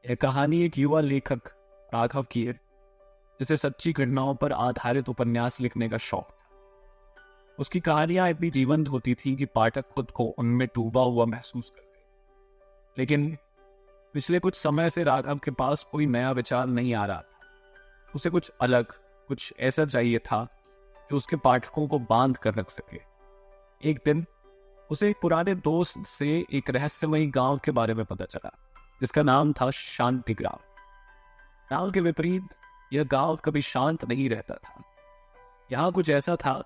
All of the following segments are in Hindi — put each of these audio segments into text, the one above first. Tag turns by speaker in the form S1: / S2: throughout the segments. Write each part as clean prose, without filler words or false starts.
S1: यह कहानी एक युवा लेखक राघव की है, जिसे सच्ची घटनाओं पर आधारित उपन्यास लिखने का शौक था। उसकी कहानियां इतनी जीवंत होती थी कि पाठक खुद को उनमें डूबा हुआ महसूस करते। लेकिन पिछले कुछ समय से राघव के पास कोई नया विचार नहीं आ रहा था। उसे कुछ अलग, कुछ ऐसा चाहिए था जो उसके पाठकों को बांध कर रख सके। एक दिन उसे एक पुराने दोस्त से एक रहस्यमयी गांव के बारे में पता चला, जिसका नाम था शांति ग्राम। नाम के विपरीत यह गांव कभी शांत नहीं रहता था। यहाँ कुछ ऐसा था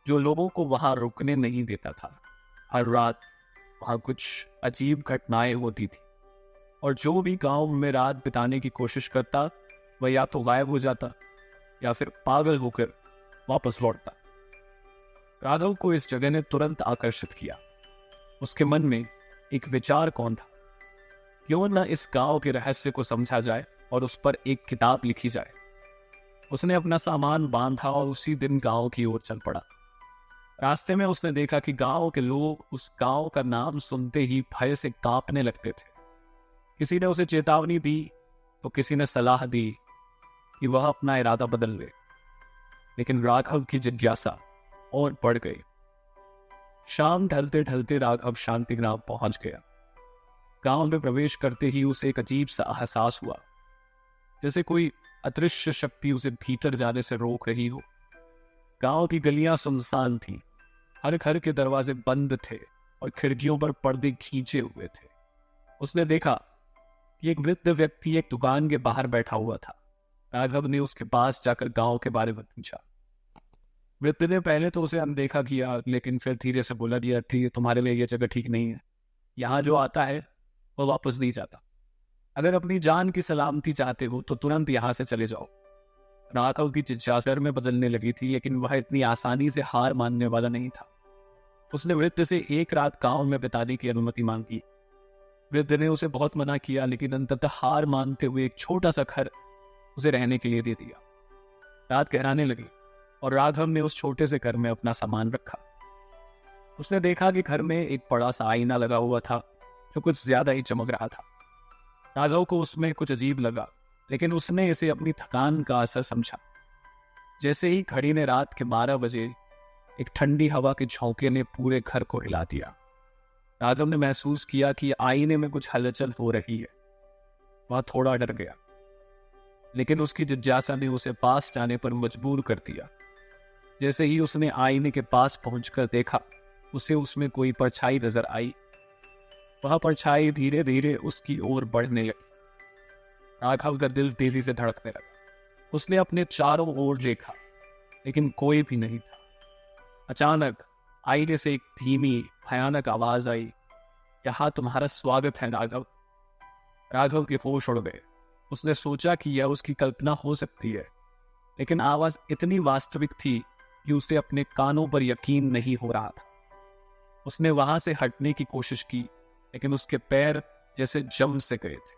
S1: जो लोगों को वहां रुकने नहीं देता था। हर रात वहां कुछ अजीब घटनाएं होती थी, और जो भी गांव में रात बिताने की कोशिश करता वह या तो गायब हो जाता या फिर पागल होकर वापस लौटता। राघव को इस जगह ने तुरंत आकर्षित किया। उसके मन में एक विचार कौन था, क्यों न इस गांव के रहस्य को समझा जाए और उस पर एक किताब लिखी जाए। उसने अपना सामान बांधा और उसी दिन गांव की ओर चल पड़ा। रास्ते में उसने देखा कि गांव के लोग उस गांव का नाम सुनते ही भय से कांपने लगते थे। किसी ने उसे चेतावनी दी तो किसी ने सलाह दी कि वह अपना इरादा बदल ले। लेकिन राघव की जिज्ञासा और बढ़ गई। शाम ढलते ढलते राघव शांति ग्राम पहुंच गया। गांव में प्रवेश करते ही उसे एक अजीब सा एहसास हुआ, जैसे कोई अदृश्य शक्ति उसे भीतर जाने से रोक रही हो। गांव की गलियां सुनसान थीं, हर घर के दरवाजे बंद थे और खिड़कियों पर पर्दे खींचे हुए थे। उसने देखा कि एक वृद्ध व्यक्ति एक दुकान के बाहर बैठा हुआ था। राघव ने उसके पास जाकर गांव के बारे में पूछा। वृद्ध ने पहले तो उसे अनदेखा किया, लेकिन फिर धीरे से बोला, दिया ठीक, तुम्हारे लिए यह जगह ठीक नहीं है। यहाँ जो आता है वह वापस नहीं जाता। अगर अपनी जान की सलामती चाहते हो तो तुरंत यहाँ से चले जाओ। राघव की जिज्ञासा में बदलने लगी थी, लेकिन वह इतनी आसानी से हार मानने वाला नहीं था। उसने वृद्ध से एक रात गांव में बिताने की अनुमति मांगी। वृद्ध ने उसे बहुत मना किया, लेकिन अंततः हार मानते हुए एक छोटा सा घर उसे रहने के लिए दे दिया। रात गहराने लगी और राघव ने उस छोटे से घर में अपना सामान रखा। उसने देखा कि घर में एक बड़ा सा आईना लगा हुआ था जो कुछ ज्यादा ही चमक रहा था। राघव को उसमें कुछ अजीब लगा, लेकिन उसने इसे अपनी थकान का असर समझा। जैसे ही घड़ी ने रात के 12 बजे, एक ठंडी हवा के झोंके ने पूरे घर को हिला दिया। राघव ने महसूस किया कि आईने में कुछ हलचल हो रही है। वह थोड़ा डर गया, लेकिन उसकी जिज्ञासा ने उसे पास जाने पर मजबूर कर दिया। जैसे ही उसने आईने के पास पहुंचकर देखा, उसे उसमें कोई परछाई नजर आई। वह परछाई धीरे धीरे उसकी ओर बढ़ने लगी। राघव का दिल तेजी से धड़कने लगा। उसने अपने चारों ओर देखा, लेकिन कोई भी नहीं था। अचानक आईने से एक धीमी भयानक आवाज आई, यहाँ तुम्हारा स्वागत है राघव। राघव के होश उड़ गए। उसने सोचा कि यह उसकी कल्पना हो सकती है, लेकिन आवाज इतनी वास्तविक थी कि उसे अपने कानों पर यकीन नहीं हो रहा था। उसने वहां से हटने की कोशिश की, लेकिन उसके पैर जैसे जम से गए थे।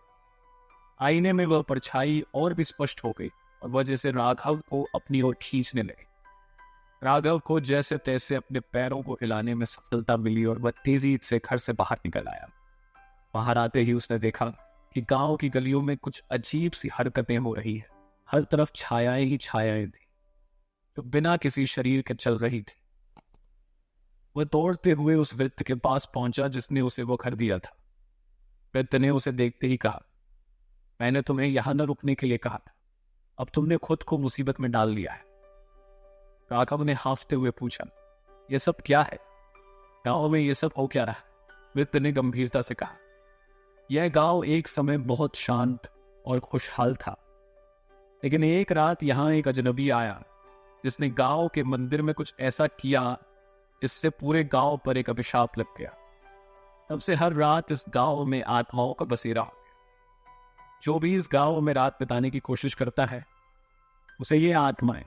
S1: आईने में वह परछाई और भी स्पष्ट हो गई और वह जैसे राघव को अपनी ओर खींचने लगी। राघव को जैसे तैसे अपने पैरों को हिलाने में सफलता मिली और वह तेजी से घर से बाहर निकल आया। बाहर आते ही उसने देखा कि गांव की गलियों में कुछ अजीब सी हरकतें हो रही है। हर तरफ छायाएं ही छायाएं थी, जो बिना किसी शरीर के चल रही थी। वह दौड़ते हुए उस वृद्ध के पास पहुंचा जिसने उसे वो घर दिया था। वृद्ध ने उसे देखते ही कहा, मैंने तुम्हें यहां न रुकने के लिए कहा था, अब तुमने खुद को मुसीबत में डाल लिया है। राघव ने हांफते हुए पूछा, यह सब क्या है? गांव में यह सब हो क्या रहा है? वृद्ध ने गंभीरता से कहा, यह गांव एक समय बहुत शांत और खुशहाल था, लेकिन एक रात यहां एक अजनबी आया जिसने गांव के मंदिर में कुछ ऐसा किया जिससे पूरे गांव पर एक अभिशाप लग गया। तब से हर रात इस गांव में आत्माओं का बसेरा हो गया। जो भी इस गांव में रात बिताने की कोशिश करता है, उसे ये आत्माएं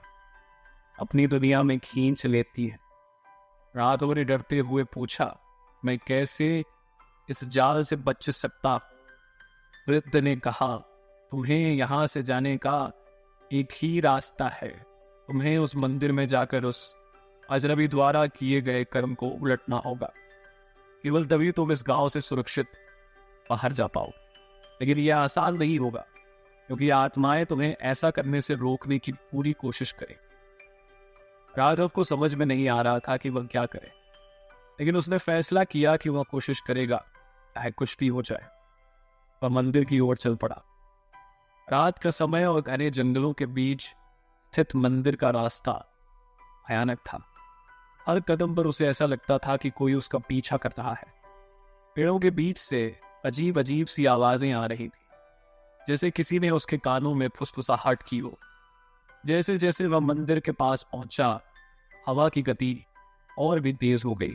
S1: अपनी दुनिया में खींच लेती है। राघव ने डरते हुए पूछा, मैं कैसे इस जाल से बच सकता? वृद्ध ने कहा, तुम्हें यहां से जाने का एक ही रास्ता है। तुम्हें उस मंदिर में जाकर उस अजनबी द्वारा किए गए कर्म को उलटना होगा। केवल तभी तुम इस गांव से सुरक्षित बाहर जा पाओ। लेकिन यह आसान नहीं होगा, क्योंकि आत्माएं तुम्हें ऐसा करने से रोकने की पूरी कोशिश करें। राघव को समझ में नहीं आ रहा था कि वह क्या करे, लेकिन उसने फैसला किया कि वह कोशिश करेगा, चाहे कुछ भी हो जाए। वह मंदिर की ओर चल पड़ा। रात का समय और घने जंगलों के बीच स्थित मंदिर का रास्ता भयानक था। हर कदम पर उसे ऐसा लगता था कि कोई उसका पीछा कर रहा है। पेड़ों के बीच से अजीब अजीब सी आवाजें आ रही थी, जैसे किसी ने उसके कानों में फुसफुसाहट की हो। जैसे जैसे वह मंदिर के पास पहुंचा, हवा की गति और भी तेज हो गई।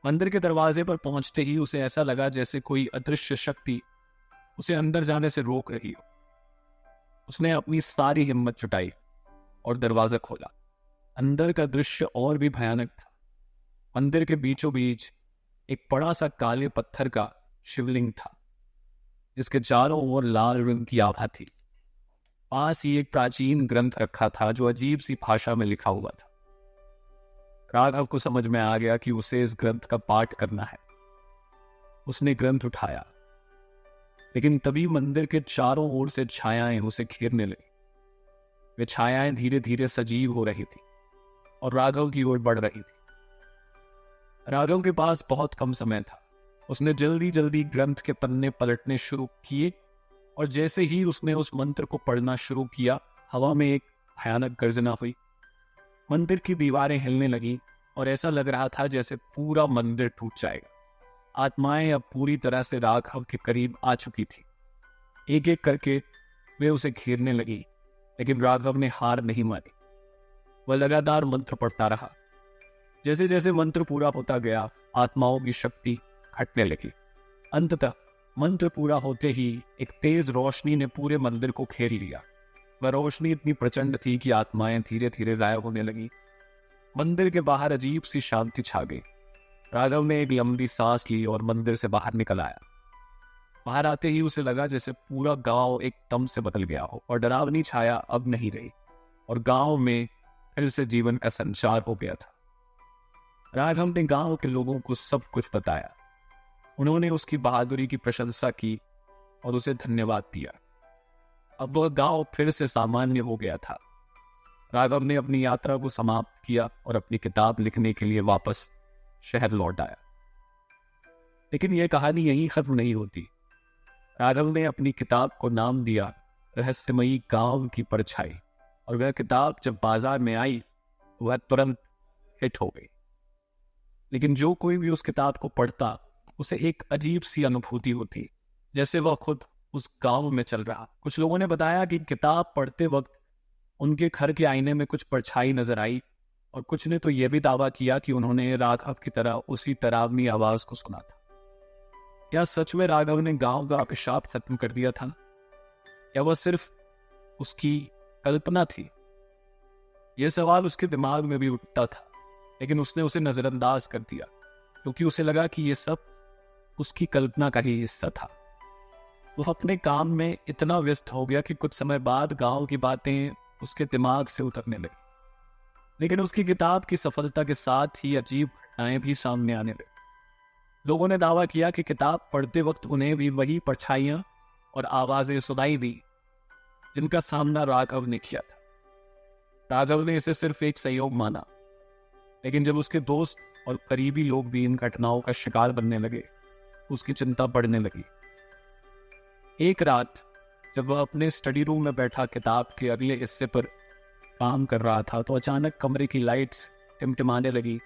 S1: मंदिर के दरवाजे पर पहुंचते ही उसे ऐसा लगा जैसे कोई अदृश्य शक्ति उसे अंदर जाने से रोक रही हो। उसने अपनी सारी हिम्मत जुटाई और दरवाजा खोला। अंदर का दृश्य और भी भयानक था। मंदिर के बीचों बीच एक बड़ा सा काले पत्थर का शिवलिंग था, जिसके चारों ओर लाल रंग की आभा थी। पास ही एक प्राचीन ग्रंथ रखा था जो अजीब सी भाषा में लिखा हुआ था। राघव को समझ में आ गया कि उसे इस ग्रंथ का पाठ करना है। उसने ग्रंथ उठाया, लेकिन तभी मंदिर के चारों ओर से छायाएं उसे घेरने लगी। वे छायाएं धीरे धीरे सजीव हो रही थी और राघव की ओर बढ़ रही थी। राघव के पास बहुत कम समय था। उसने जल्दी जल्दी ग्रंथ के पन्ने पलटने शुरू किए और जैसे ही उसने उस मंत्र को पढ़ना शुरू किया, हवा में एक भयानक गर्जना हुई। मंदिर की दीवारें हिलने लगी और ऐसा लग रहा था जैसे पूरा मंदिर टूट जाएगा। आत्माएं अब पूरी तरह से राघव के करीब आ चुकी थी। एक एक करके वे उसे घेरने लगी, लेकिन राघव ने हार नहीं मानी। वह लगातार मंत्र पढ़ता रहा। जैसे जैसे मंत्र पूरा होता गया, आत्माओं की शक्ति घटने लगी। अंततः मंत्र पूरा होते ही एक तेज रोशनी ने पूरे मंदिर को घेर लिया। वह रोशनी इतनी प्रचंड थी कि आत्माएं धीरे धीरे गायब होने लगी। मंदिर के बाहर अजीब सी शांति छा गई। राघव ने एक लंबी सांस ली और मंदिर से बाहर निकल आया। बाहर आते ही उसे लगा जैसे पूरा गांव एकदम से बदल गया हो और डरावनी छाया अब नहीं रही और गांव में फिर से जीवन का संचार हो गया था। राघव ने गांव के लोगों को सब कुछ बताया। उन्होंने उसकी बहादुरी की प्रशंसा की और उसे धन्यवाद दिया। अब वह गांव फिर से सामान्य हो गया था। राघव ने अपनी यात्रा को समाप्त किया और अपनी किताब लिखने के लिए वापस शहर लौट आया। लेकिन यह कहानी यहीं खत्म नहीं होती। राघव ने अपनी किताब को नाम दिया रहस्यमयी गांव की परछाई, और वह किताब जब बाजार में आई वह तुरंत हिट हो गई। लेकिन जो कोई भी उस किताब को पढ़ता, उसे एक अजीब सी अनुभूति होती, जैसे वह खुद उस गांव में चल रहा। कुछ लोगों ने बताया कि किताब पढ़ते वक्त उनके घर के आईने में कुछ परछाई नजर आई, और कुछ ने तो यह भी दावा किया कि उन्होंने राघव की तरह उसी डरावनी आवाज को सुना था। क्या सच में राघव ने गांव का अभिशाप खत्म कर दिया था, या वह सिर्फ उसकी कल्पना थी? यह सवाल उसके दिमाग में भी उठता था, लेकिन उसने उसे नजरअंदाज कर दिया, क्योंकि उसे लगा कि यह सब उसकी कल्पना का ही हिस्सा था। वह अपने काम में इतना व्यस्त हो गया कि कुछ समय बाद गांव की बातें उसके दिमाग से उतरने लगी। लेकिन उसकी किताब की सफलता के साथ ही अजीब घटनाएं भी सामने आने लगी। लोगों ने दावा किया कि किताब पढ़ते वक्त उन्हें भी वही परछाइयां और आवाजें सुनाई दी जिनका सामना राघव ने किया था। राघव ने इसे सिर्फ एक संयोग माना, लेकिन जब उसके दोस्त और करीबी लोग भी इन घटनाओं का शिकार बनने लगे, उसकी चिंता बढ़ने लगी। एक रात जब वह अपने स्टडी रूम में बैठा किताब के अगले हिस्से पर काम कर रहा था, तो अचानक कमरे की लाइट्स टिमटिमाने लगी।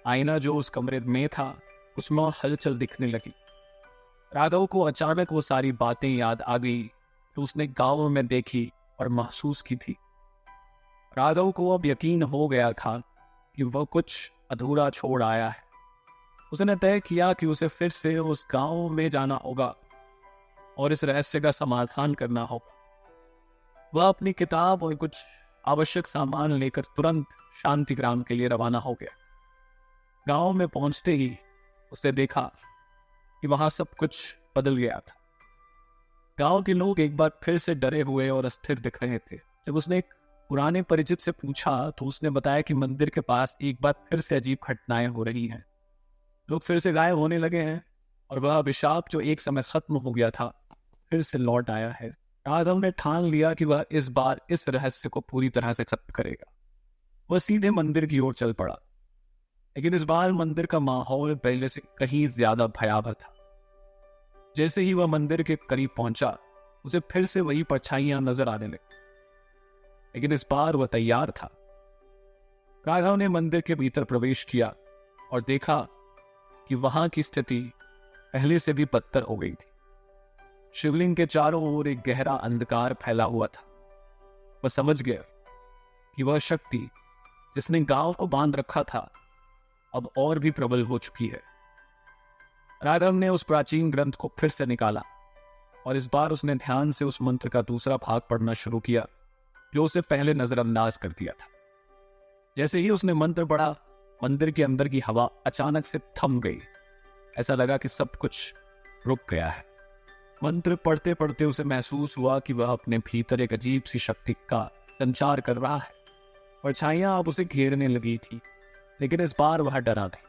S1: आईना जो उस कमरे में था उसमें हलचल दिखने लगी। राघव को अचानक वो सारी बातें याद आ गई जो उसने गांव में देखी और महसूस की थी। राघव को अब यकीन हो गया था कि वह कुछ अधूरा छोड़ आया है। उसने तय किया कि उसे फिर से उस गांव में जाना होगा और इस रहस्य का समाधान करना होगा। वह अपनी किताब और कुछ आवश्यक सामान लेकर तुरंत शांतिग्राम के लिए रवाना हो गया। गांव में पहुंचते ही उसने देखा कि वहां सब कुछ बदल गया था। गांव के लोग एक बार फिर से डरे हुए और अस्थिर दिख रहे थे। जब उसने एक पुराने परिचित से पूछा तो उसने बताया कि मंदिर के पास एक बार फिर से अजीब घटनाएं हो रही हैं। लोग फिर से गायब होने लगे हैं और वह अभिशाप जो एक समय खत्म हो गया था फिर से लौट आया है। राघव ने ठान लिया कि वह इस बार इस रहस्य को पूरी तरह से खत्म करेगा। वह सीधे मंदिर की ओर चल पड़ा, लेकिन इस बार मंदिर का माहौल पहले से कहीं ज्यादा भयावह था। जैसे ही वह मंदिर के करीब पहुंचा, उसे फिर से वही परछाइयां नजर आने लगी, लेकिन इस बार वह तैयार था। राघव ने मंदिर के भीतर प्रवेश किया और देखा कि वहां की स्थिति पहले से भी बदतर हो गई थी। शिवलिंग के चारों ओर एक गहरा अंधकार फैला हुआ था। वह समझ गया कि वह शक्ति जिसने गांव को बांध रखा था अब और भी प्रबल हो चुकी है। राघव ने उस प्राचीन ग्रंथ को फिर से निकाला और इस बार उसने ध्यान से उस मंत्र का दूसरा भाग पढ़ना शुरू किया जो उसे पहले नजरअंदाज कर दिया था। जैसे ही उसने मंत्र पढ़ा, मंदिर के अंदर की हवा अचानक से थम गई। ऐसा लगा कि सब कुछ रुक गया है। मंत्र पढ़ते पढ़ते उसे महसूस हुआ कि वह अपने भीतर एक अजीब सी शक्ति का संचार कर रहा है। परछाइयां अब उसे घेरने लगी थी, लेकिन इस बार वह डरा नहीं।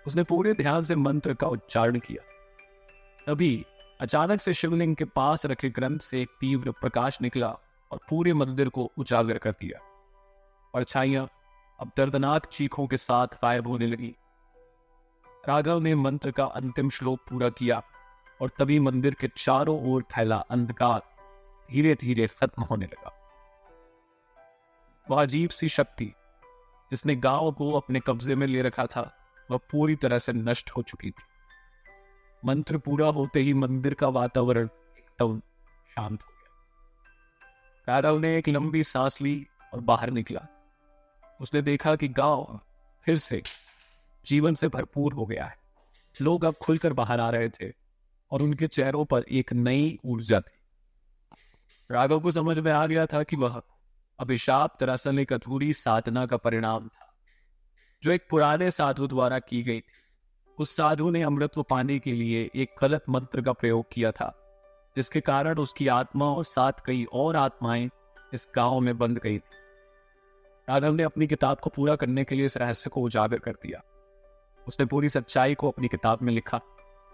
S1: उसने पूरे ध्यान से मंत्र का उच्चारण किया। तभी अचानक से शिवलिंग के पास रखे ग्रंथ से एक तीव्र प्रकाश निकला और पूरे मंदिर को उजागर कर दिया। परछाइयां अब दर्दनाक चीखों के साथ गायब होने लगी। राघव ने मंत्र का अंतिम श्लोक पूरा किया और तभी मंदिर के चारों ओर फैला अंधकार धीरे धीरे खत्म होने लगा। वह अजीब सी शक्ति जिसने गांव को अपने कब्जे में ले रखा था, वह पूरी तरह से नष्ट हो चुकी थी। मंत्र पूरा होते ही मंदिर का वातावरण एकदम शांत हो गया। राघव ने एक लंबी सांस ली और बाहर निकला। उसने देखा कि गांव फिर से जीवन से भरपूर हो गया है। लोग अब खुलकर बाहर आ रहे थे और उनके चेहरों पर एक नई ऊर्जा थी। राघव को समझ में आ गया था कि वह अभिशाप दरअसल एक अधूरी साधना का परिणाम था जो एक पुराने साधु द्वारा की गई थी। उस साधु ने अमृत पाने के लिए एक गलत मंत्र का प्रयोग किया था, जिसके कारण उसकी आत्मा और साथ कई और आत्माएं इस गांव में बंद गई थी। राघव ने अपनी किताब को पूरा करने के लिए इस रहस्य को उजागर कर दिया। उसने पूरी सच्चाई को अपनी किताब में लिखा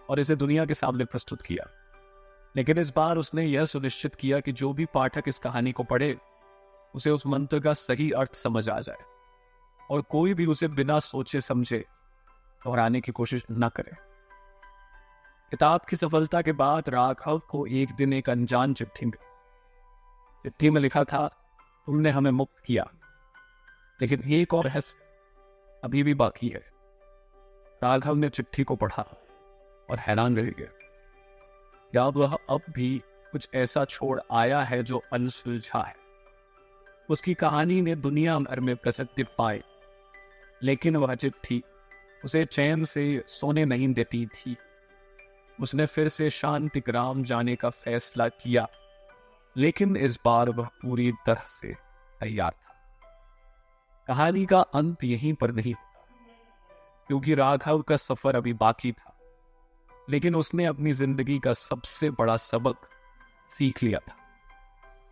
S1: और इसे दुनिया के सामने प्रस्तुत किया। लेकिन इस बार उसने यह सुनिश्चित किया कि जो भी पाठक इस कहानी को पढ़े उसे उस मंत्र का सही अर्थ समझ आ जाए और कोई भी उसे बिना सोचे समझे दोहराने की कोशिश न करे। किताब की सफलता के बाद राघव को एक दिन एक अनजान चिट्ठी मिली। चिट्ठी में लिखा था, तुमने हमें मुक्त किया, लेकिन एक और रहस्य अभी भी बाकी है। राघव ने चिट्ठी को पढ़ा और हैरान रह गया। क्या वह अब भी कुछ ऐसा छोड़ आया है जो अनसुलझा है? उसकी कहानी ने दुनिया भर में प्रसिद्धि पाई, लेकिन वह चिट्ठी उसे चैन से सोने नहीं देती थी। उसने फिर से शांति ग्राम जाने का फैसला किया, लेकिन इस बार वह पूरी तरह से तैयार था। कहानी का अंत यहीं पर नहीं होता, क्योंकि राघव का सफर अभी बाकी था, लेकिन उसने अपनी जिंदगी का सबसे बड़ा सबक सीख लिया था।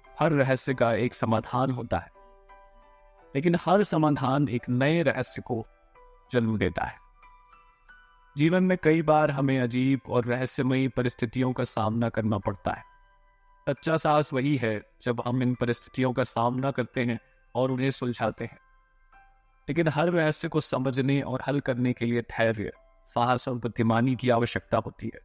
S1: हर रहस्य का एक समाधान होता है, लेकिन हर समाधान एक नए रहस्य को जन्म देता है। जीवन में कई बार हमें अजीब और रहस्यमयी परिस्थितियों का सामना करना पड़ता है। सच्चा साहस वही है जब हम इन परिस्थितियों का सामना करते हैं और उन्हें सुलझाते हैं। लेकिन हर रहस्य को समझने और हल करने के लिए धैर्य, साहस और बुद्धिमानी की आवश्यकता होती है।